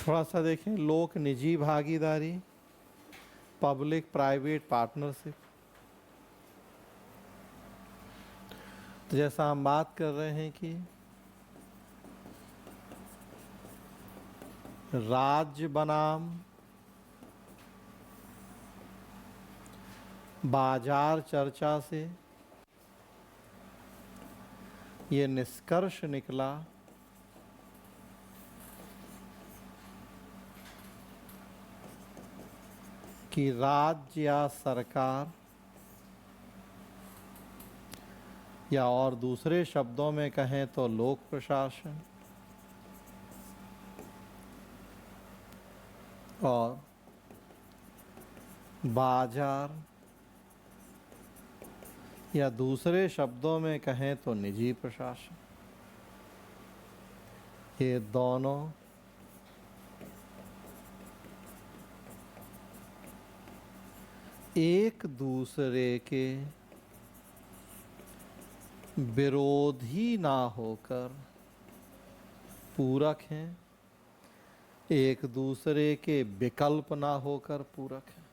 थोड़ा सा देखें, लोक निजी भागीदारी, पब्लिक प्राइवेट पार्टनरशिप। तो जैसा हम बात कर रहे हैं कि राज्य बनाम बाजार चर्चा से ये निष्कर्ष निकला कि राज्य या सरकार, या और दूसरे शब्दों में कहें तो लोक प्रशासन, और बाजार, या दूसरे शब्दों में कहें तो निजी प्रशासन, ये दोनों एक दूसरे के विरोधी ना होकर पूरक हैं, एक दूसरे के विकल्प ना होकर पूरक हैं।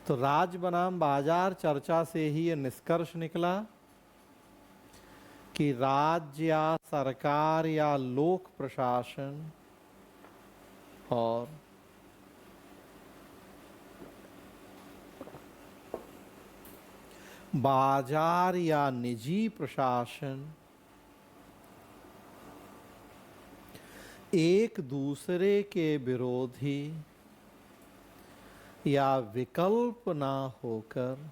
तो राज्य बनाम बाजार चर्चा से ही ये निष्कर्ष निकला कि राज्य या सरकार या लोक प्रशासन और बाजार या निजी प्रशासन एक दूसरे के विरोधी या विकल्प ना होकर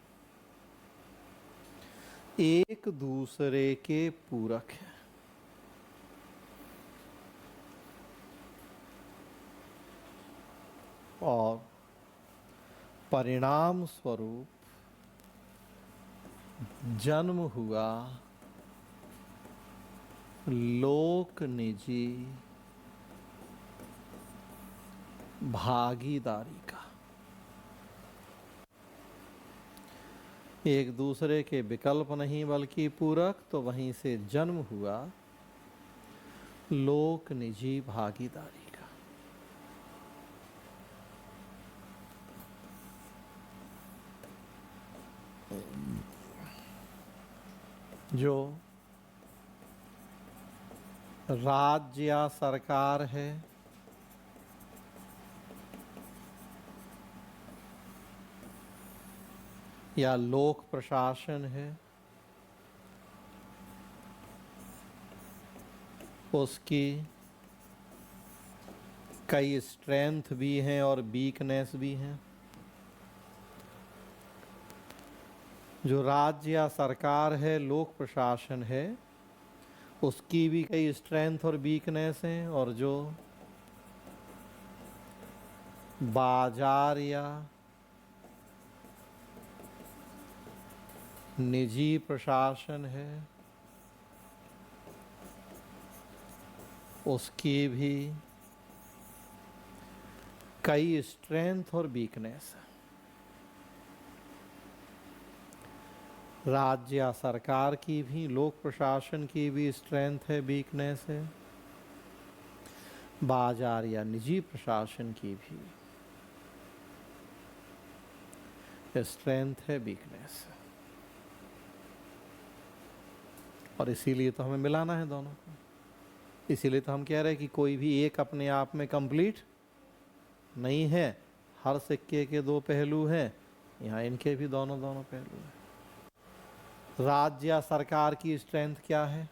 एक दूसरे के पूरक है। और परिणाम स्वरूप जन्म हुआ लोक निजी भागीदारी का। एक दूसरे के विकल्प नहीं बल्कि पूरक, तो वहीं से जन्म हुआ लोक निजी भागीदारी का। जो राज्य या सरकार है, या लोक प्रशासन है, उसकी कई स्ट्रेंथ भी हैं और वीकनेस भी हैं। जो राज्य या सरकार है, लोक प्रशासन है, उसकी भी कई स्ट्रेंथ और वीकनेस हैं। और जो बाजार या निजी प्रशासन है, उसकी भी कई स्ट्रेंथ और वीकनेस है। राज्य या सरकार की भी, लोक प्रशासन की भी स्ट्रेंथ है, वीकनेस है। बाजार या निजी प्रशासन की भी स्ट्रेंथ है, वीकनेस है। और इसीलिए तो हमें मिलाना है दोनों को। इसीलिए तो हम कह रहे हैं कि कोई भी एक अपने आप में कंप्लीट नहीं है, हर सिक्के के दो पहलू हैं। यहाँ इनके भी दोनों पहलू हैं। राज्य या सरकार की स्ट्रेंथ क्या है?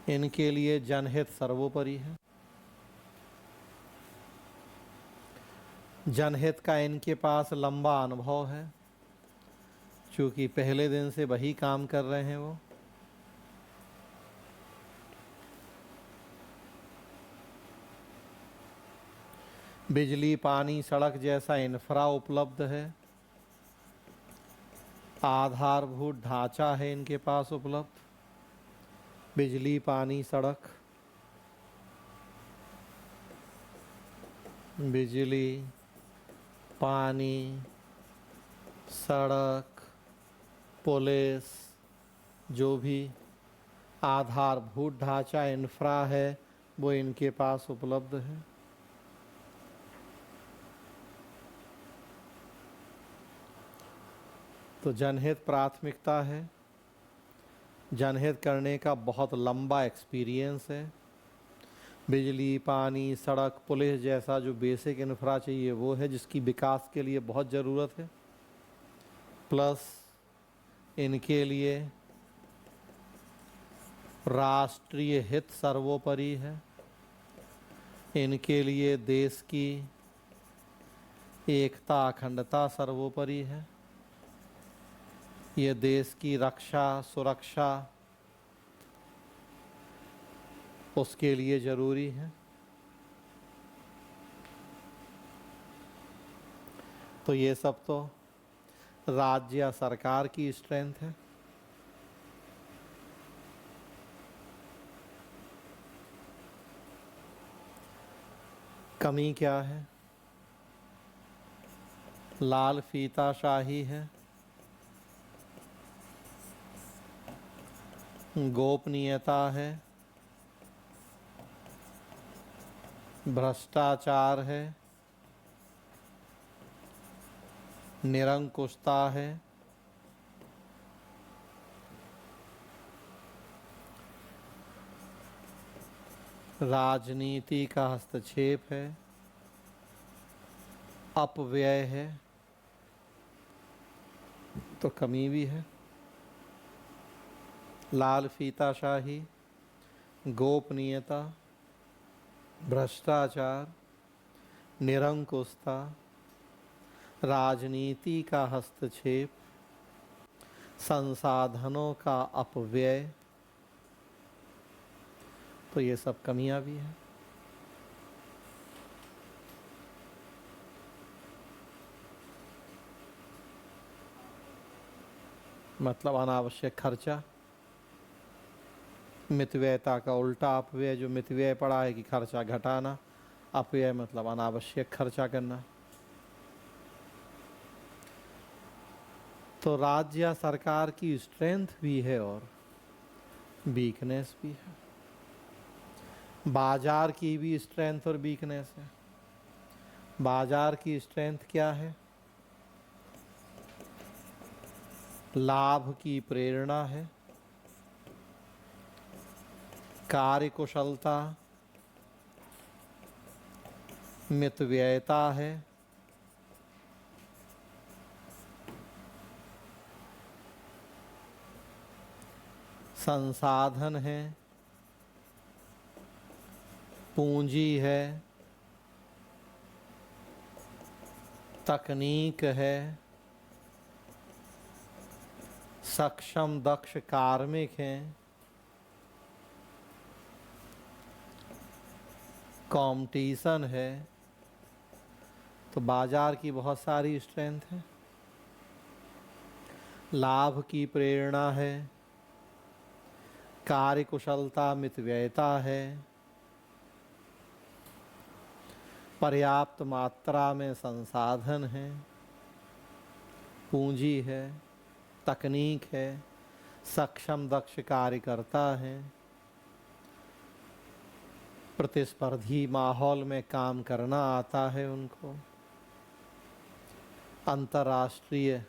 इनके लिए जनहित सर्वोपरि है। जनहित का इनके पास लंबा अनुभव है, क्योंकि पहले दिन से वही काम कर रहे हैं वो। बिजली, पानी, सड़क जैसा इंफ्रा उपलब्ध है, आधारभूत ढांचा है इनके पास उपलब्ध। बिजली, पानी, सड़क, बिजली, पानी, सड़क, पुलिस, जो भी आधारभूत ढांचा इंफ्रा है वो इनके पास उपलब्ध है। तो जनहित प्राथमिकता है, जनहित करने का बहुत लंबा एक्सपीरियंस है। बिजली, पानी, सड़क, पुलिस जैसा जो बेसिक इंफ्रा चाहिए वो है, जिसकी विकास के लिए बहुत ज़रूरत है। प्लस इनके लिए राष्ट्रीय हित सर्वोपरि है, इनके लिए देश की एकता अखंडता सर्वोपरि है, ये देश की रक्षा सुरक्षा उसके लिए ज़रूरी है। तो ये सब तो राज्य या सरकार की स्ट्रेंथ है। कमी क्या है? लाल फीताशाही है, गोपनीयता है, भ्रष्टाचार है, निरंकुशता है, राजनीति का हस्तक्षेप है, अपव्यय है, तो कमी भी है। लाल फीताशाही, गोपनीयता, भ्रष्टाचार, निरंकुशता, राजनीति का हस्तक्षेप, संसाधनों का अपव्यय, तो ये सब कमियां भी हैं। मतलब अनावश्यक खर्चा, मितव्ययता का उल्टा अपव्यय, जो मितव्यय पड़ा है कि खर्चा घटाना, अपव्यय मतलब अनावश्यक खर्चा करना। तो राज्य या सरकार की स्ट्रेंथ भी है और वीकनेस भी है। बाजार की भी स्ट्रेंथ और वीकनेस है। बाजार की स्ट्रेंथ क्या है? लाभ की प्रेरणा है, कार्यकुशलता, मितव्ययता है, संसाधन है, पूंजी है, तकनीक है, सक्षम दक्ष कार्मिक हैं, कंपटीशन है। तो बाजार की बहुत सारी स्ट्रेंथ है। लाभ की प्रेरणा है, कार्यकुशलता, मितव्ययता है, पर्याप्त मात्रा में संसाधन है, पूंजी है, तकनीक है, सक्षम दक्ष कार्यकर्ता है, प्रतिस्पर्धी माहौल में काम करना आता है उनको, अंतर्राष्ट्रीय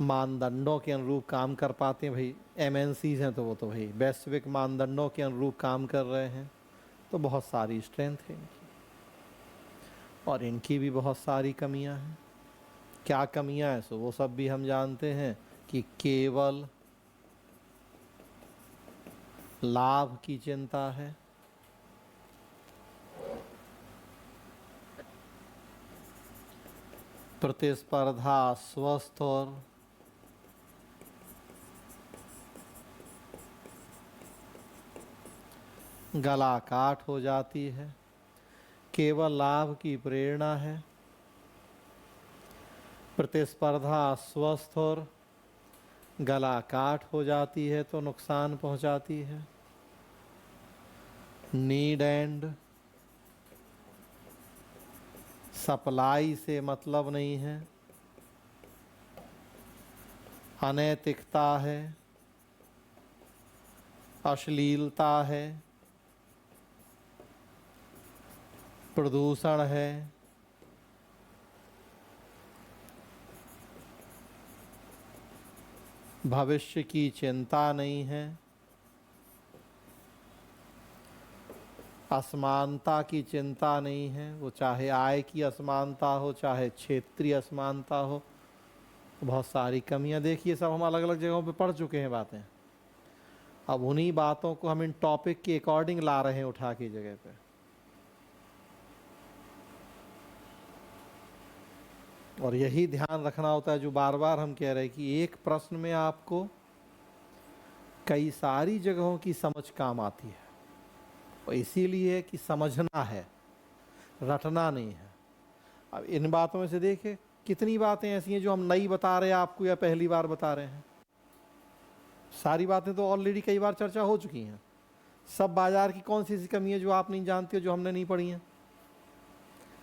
मानदंडों के अनुरूप काम कर पाते हैं। भाई एमएनसीज हैं तो वो तो भाई वैश्विक मानदंडों के अनुरूप काम कर रहे हैं। तो बहुत सारी स्ट्रेंथ है इनकी और इनकी भी बहुत सारी कमियां हैं। क्या कमियां हैं सो वो सब भी हम जानते हैं कि केवल लाभ की चिंता है, प्रतिस्पर्धा स्वस्थ और गला काट हो जाती है, केवल लाभ की प्रेरणा है, प्रतिस्पर्धा स्वस्थ और गला काट हो जाती है तो नुकसान पहुंचाती है, नीड एंड सप्लाई से मतलब नहीं है, अनैतिकता है, अश्लीलता है, प्रदूषण है, भविष्य की चिंता नहीं है, असमानता की चिंता नहीं है, वो चाहे आय की असमानता हो, चाहे क्षेत्रीय असमानता हो, बहुत सारी कमियां देखिए, सब हम अलग अलग जगहों पे पढ़ चुके हैं बातें। अब उन्हीं बातों को हम इन टॉपिक के अकॉर्डिंग ला रहे हैं उठा की जगह पे। और यही ध्यान रखना होता है जो बार बार हम कह रहे हैं कि एक प्रश्न में आपको कई सारी जगहों की समझ काम आती है, और इसीलिए कि समझना है, रटना नहीं है। अब इन बातों में से देखिए कितनी बातें ऐसी हैं जो हम नई बता रहे हैं आपको या पहली बार बता रहे हैं। सारी बातें तो ऑलरेडी कई बार चर्चा हो चुकी हैं। सब बाजार की कौन सी ऐसी कमी है जो आप नहीं जानते हो, जो हमने नहीं पढ़ी है?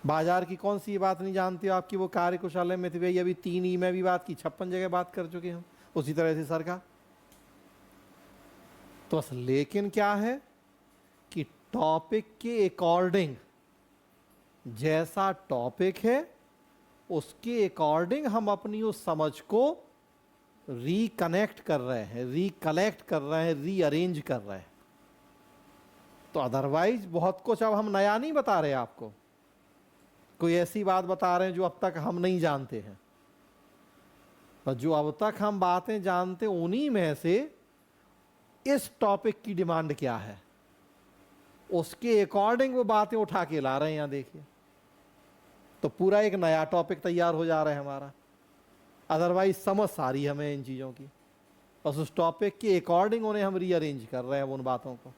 बाजार की कौन सी ये बात नहीं जानते हो आपकी वो कार्यकुशल में थी भाई, अभी 3 में भी बात की, 56 जगह बात कर चुके हम। उसी तरह से सर का तो बस, लेकिन क्या है कि टॉपिक के अकॉर्डिंग, जैसा टॉपिक है उसके अकॉर्डिंग हम अपनी उस समझ को रिकनेक्ट कर रहे हैं, रिकलेक्ट कर रहे हैं, रीअरेंज कर रहे हैं। तो अदरवाइज बहुत कुछ अब हम नया नहीं बता रहे आपको, कोई ऐसी बात बता रहे हैं जो अब तक हम नहीं जानते हैं। और जो अब तक हम बातें जानते उन्हीं में से इस टॉपिक की डिमांड क्या है, उसके अकॉर्डिंग वो बातें उठा के ला रहे हैं। यहां देखिए तो पूरा एक नया टॉपिक तैयार हो जा रहा है हमारा। अदरवाइज समझ सारी हमें इन चीज़ों की, बस उस टॉपिक के अकॉर्डिंग उन्हें हम रीअरेंज कर रहे हैं उन बातों को।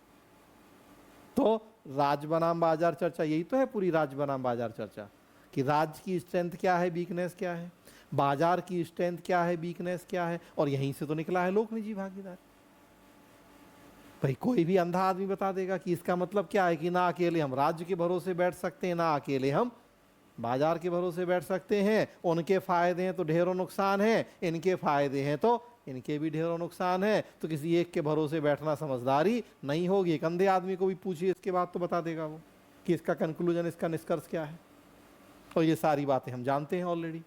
तो राज्य बनाम बाजार चर्चा यही तो है, पूरी राज्य बनाम बाजार चर्चा, कि राज्य की स्ट्रेंथ क्या है, वीकनेस क्या है, बाजार की स्ट्रेंथ क्या है, वीकनेस क्या है, और यहीं से तो निकला है लोक निजी भागीदारी। भाई कोई भी अंधा आदमी बता देगा कि इसका मतलब क्या है कि ना अकेले हम राज्य के भरोसे बैठ सकते हैं, ना अकेले हम बाजार के भरोसे बैठ सकते हैं। उनके फायदे हैं तो ढेरों नुकसान हैं, इनके फायदे हैं तो इनके भी ढेरों नुकसान है। तो किसी एक के भरोसे बैठना समझदारी नहीं होगी। एक अंधे आदमी को भी पूछिए इसके बाद तो बता देगा वो कि इसका कंक्लूजन, इसका निष्कर्ष क्या है। और ये सारी बातें हम जानते हैं ऑलरेडी,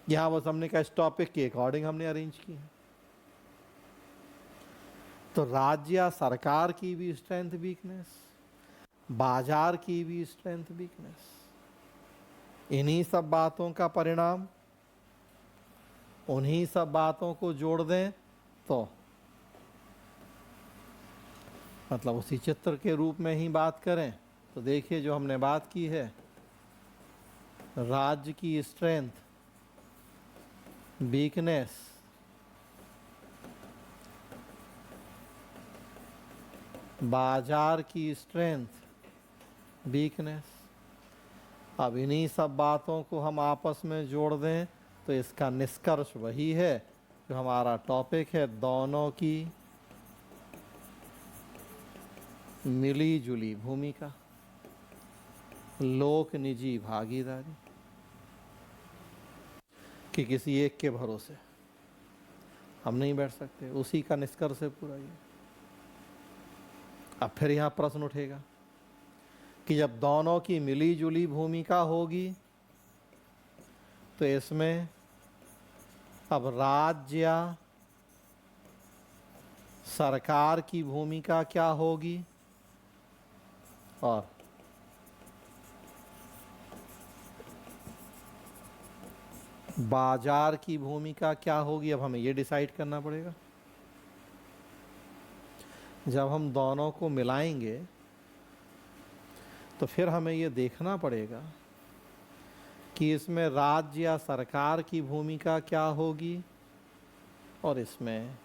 यहाँ बस हमने कहा इस टॉपिक के अकॉर्डिंग हमने अरेंज की है। तो राज्य या सरकार की भी स्ट्रेंथ वीकनेस, बाजार की भी स्ट्रेंथ वीकनेस, इन्हीं सब बातों का परिणाम, उन्हीं सब बातों को जोड़ दें तो मतलब उसी चित्र के रूप में ही बात करें तो देखिए जो हमने बात की है, राज्य की स्ट्रेंथ, वीकनेस, बाजार की स्ट्रेंथ, वीकनेस। अब इन्हीं सब बातों को हम आपस में जोड़ दें तो इसका निष्कर्ष वही है जो हमारा टॉपिक है, दोनों की मिली जुली भूमिका, लोक निजी भागीदारी, कि किसी एक के भरोसे हम नहीं बैठ सकते। उसी का निष्कर्ष है पूरा ये। अब फिर यहाँ प्रश्न उठेगा कि जब दोनों की मिली जुली भूमिका होगी तो इसमें अब राज्य या सरकार की भूमिका क्या होगी और बाजार की भूमिका क्या होगी। अब हमें ये डिसाइड करना पड़ेगा। जब हम दोनों को मिलाएंगे तो फिर हमें ये देखना पड़ेगा कि इसमें राज्य या सरकार की भूमिका क्या होगी और इसमें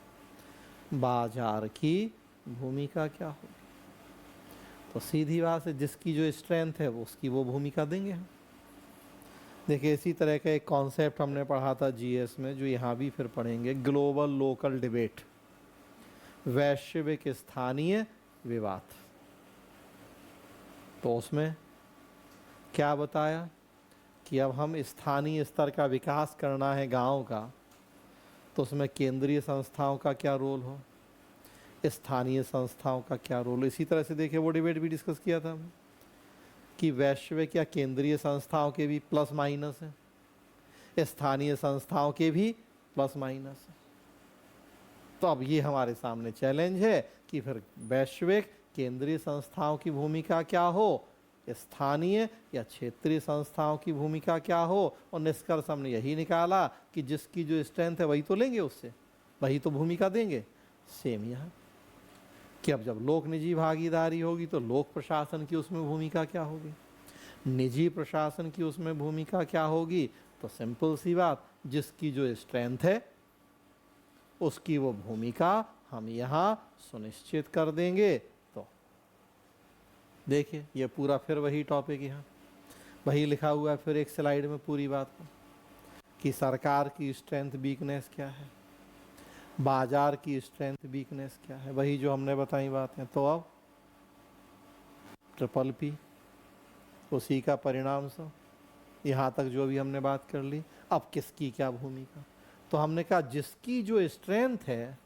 बाजार की भूमिका क्या होगी। तो सीधी बात है, जिसकी जो स्ट्रेंथ है वो उसकी वो भूमिका देंगे हम। देखिए इसी तरह का एक कॉन्सेप्ट हमने पढ़ा था जीएस में, जो यहाँ भी फिर पढ़ेंगे, ग्लोबल लोकल डिबेट, वैश्विक स्थानीय विवाद। तो उसमें क्या बताया कि अब हम स्थानीय स्तर का विकास करना है गांव का, तो उसमें केंद्रीय संस्थाओं का क्या रोल हो, स्थानीय संस्थाओं का क्या रोल। इसी तरह से देखिए वो डिबेट भी डिस्कस किया था हमने कि वैश्विक या केंद्रीय संस्थाओं के भी प्लस माइनस है, स्थानीय संस्थाओं के भी प्लस माइनस है। तो अब ये हमारे सामने चैलेंज है कि फिर वैश्विक केंद्रीय संस्थाओं की भूमिका क्या हो, स्थानीय या क्षेत्रीय संस्थाओं की भूमिका क्या हो। और निष्कर्ष हमने यही निकाला कि जिसकी जो स्ट्रेंथ है वही तो लेंगे, उससे वही तो भूमिका देंगे। सेम यहाँ कि अब जब लोक निजी भागीदारी होगी तो लोक प्रशासन की उसमें भूमिका क्या होगी, निजी प्रशासन की उसमें भूमिका क्या होगी। तो सिंपल सी बात, जिसकी जो स्ट्रेंथ है उसकी वो भूमिका हम यहाँ सुनिश्चित कर देंगे। तो देखिए ये पूरा फिर वही टॉपिक, यहाँ वही लिखा हुआ है फिर एक स्लाइड में पूरी बात को कि सरकार की स्ट्रेंथ वीकनेस क्या है, बाजार की स्ट्रेंथ वीकनेस क्या है, वही जो हमने बताई बातें। तो अब ट्रिपल पी उसी का परिणाम सब, यहाँ तक जो भी हमने बात कर ली। अब किसकी क्या भूमिका, तो हमने कहा जिसकी जो स्ट्रेंथ है,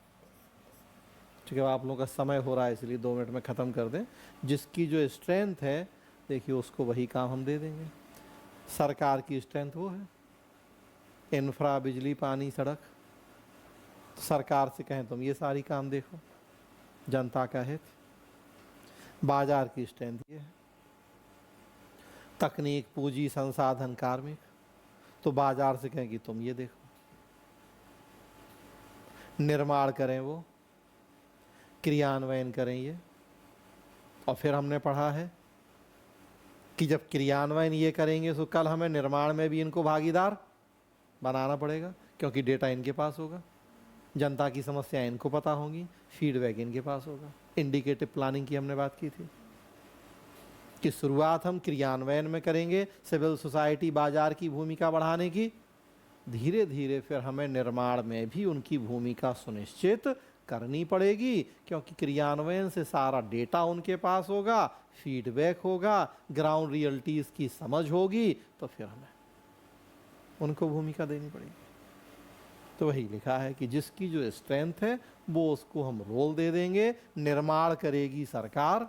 ठीक है आप लोगों का समय हो रहा है इसलिए 2 मिनट में ख़त्म कर दें। जिसकी जो स्ट्रेंथ है देखिए उसको वही काम हम दे देंगे। सरकार की स्ट्रेंथ वो है इंफ्रा, बिजली, पानी, सड़क। तो सरकार से कहें तुम ये सारी काम देखो, जनता का हित। बाजार की स्ट्रेंथ ये है तकनीक, पूंजी, संसाधन, कार्मिक। तो बाजार से कहें कि तुम ये देखो। निर्माण करें वो, क्रियान्वयन करें ये। और फिर हमने पढ़ा है कि जब क्रियान्वयन ये करेंगे तो कल हमें निर्माण में भी इनको भागीदार बनाना पड़ेगा, क्योंकि डेटा इनके पास होगा, जनता की समस्याएं इनको पता होंगी, फीडबैक इनके पास होगा। इंडिकेटिव प्लानिंग की हमने बात की थी कि शुरुआत हम क्रियान्वयन में करेंगे, सिविल सोसाइटी, बाजार की भूमिका बढ़ाने की। धीरे धीरे फिर हमें निर्माण में भी उनकी भूमिका सुनिश्चित करनी पड़ेगी, क्योंकि क्रियान्वयन से सारा डेटा उनके पास होगा, फीडबैक होगा, ग्राउंड रियलिटीज़ की समझ होगी। तो फिर हमें उनको भूमिका देनी पड़ेगी। तो वही लिखा है कि जिसकी जो स्ट्रेंथ है वो उसको हम रोल दे देंगे। निर्माण करेगी सरकार,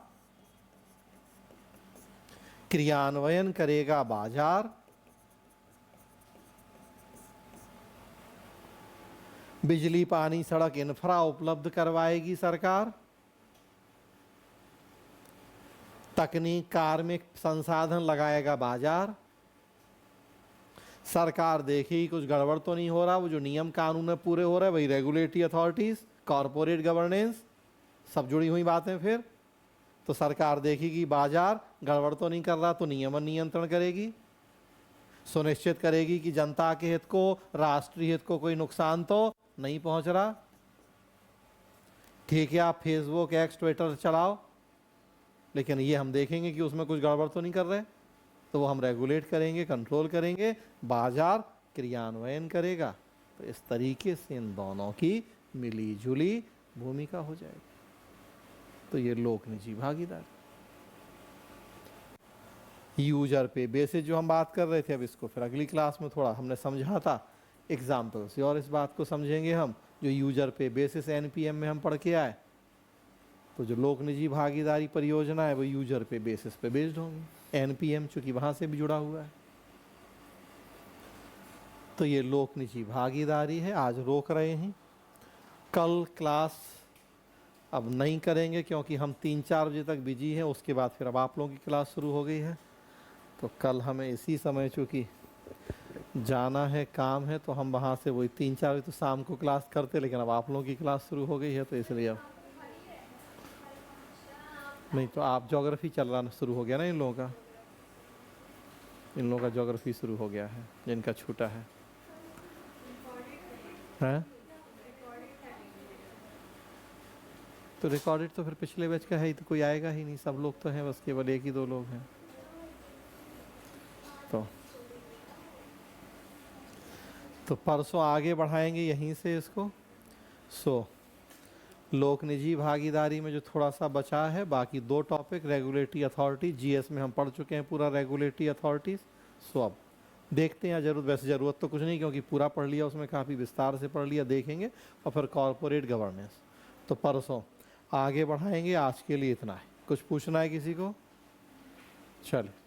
क्रियान्वयन करेगा बाजार, बिजली, पानी, सड़क, इंफ्रा उपलब्ध करवाएगी सरकार, तकनीक, कार्मिक, संसाधन लगाएगा बाजार। सरकार देखेगी कुछ गड़बड़ तो नहीं हो रहा, वो जो नियम कानून में पूरे हो रहे हैं, वही रेगुलेटरी अथॉरिटीज, कॉरपोरेट गवर्नेंस, सब जुड़ी हुई बातें। फिर तो सरकार देखेगी बाजार गड़बड़ तो नहीं कर रहा, तो नियमन नियंत्रण करेगी, सुनिश्चित करेगी कि जनता के हित को, राष्ट्रीय हित को कोई नुकसान तो नहीं पहुंच रहा। ठीक है आप फेसबुक, एक्स, ट्विटर चलाओ, लेकिन ये हम देखेंगे कि उसमें कुछ गड़बड़ तो नहीं कर रहे, तो वो हम रेगुलेट करेंगे, कंट्रोल करेंगे, बाजार क्रियान्वयन करेगा। तो इस तरीके से इन दोनों की मिली जुली भूमिका हो जाएगी। तो ये लोक निजी भागीदारी, यूजर पे बेसिस जो हम बात कर रहे थे, अब इसको फिर अगली क्लास में थोड़ा हमने समझा था एग्जाम्पल से, और इस बात को समझेंगे हम जो यूजर पे बेसिस एनपीएम में हम पढ़ के आए। तो जो लोक निजी भागीदारी परियोजना है वो यूजर पे बेसिस पे बेस्ड होंगी, एनपीएम चूंकि वहां से भी जुड़ा हुआ है। तो ये लोक निजी भागीदारी है। आज रोक रहे हैं, कल क्लास अब नहीं करेंगे क्योंकि हम 3-4 बजे तक बिजी हैं, उसके बाद फिर अब आप लोगों की क्लास शुरू हो गई है। तो कल हमें इसी समय चूँकि जाना है, काम है, तो हम वहाँ से वही 3-4 बजे तो शाम को क्लास करते, लेकिन अब आप लोगों की क्लास शुरू हो गई है तो इसलिए अब नहीं। तो आप ज्योग्राफी चल रहा शुरू हो गया ना इन लोगों का, इन लोगों का ज्योग्राफी शुरू हो गया है जिनका छूटा है, हैं? तो रिकॉर्डेड तो फिर पिछले बैच का है ही, तो कोई आएगा ही नहीं, सब लोग तो हैं, बस केवल 1 ही 2 लोग हैं। तो परसों आगे बढ़ाएंगे यहीं से इसको। लोक निजी भागीदारी में जो थोड़ा सा बचा है, बाकी 2 टॉपिक, रेगुलेटरी अथॉरिटी, जीएस में हम पढ़ चुके हैं पूरा रेगुलेटरी अथॉरिटीज। अब देखते हैं, जरूरत वैसे ज़रूरत तो कुछ नहीं क्योंकि पूरा पढ़ लिया, उसमें काफ़ी विस्तार से पढ़ लिया, देखेंगे। और फिर कॉरपोरेट गवर्नेंस तो परसों आगे बढ़ाएंगे। आज के लिए इतना है। कुछ पूछना है किसी को? चलो।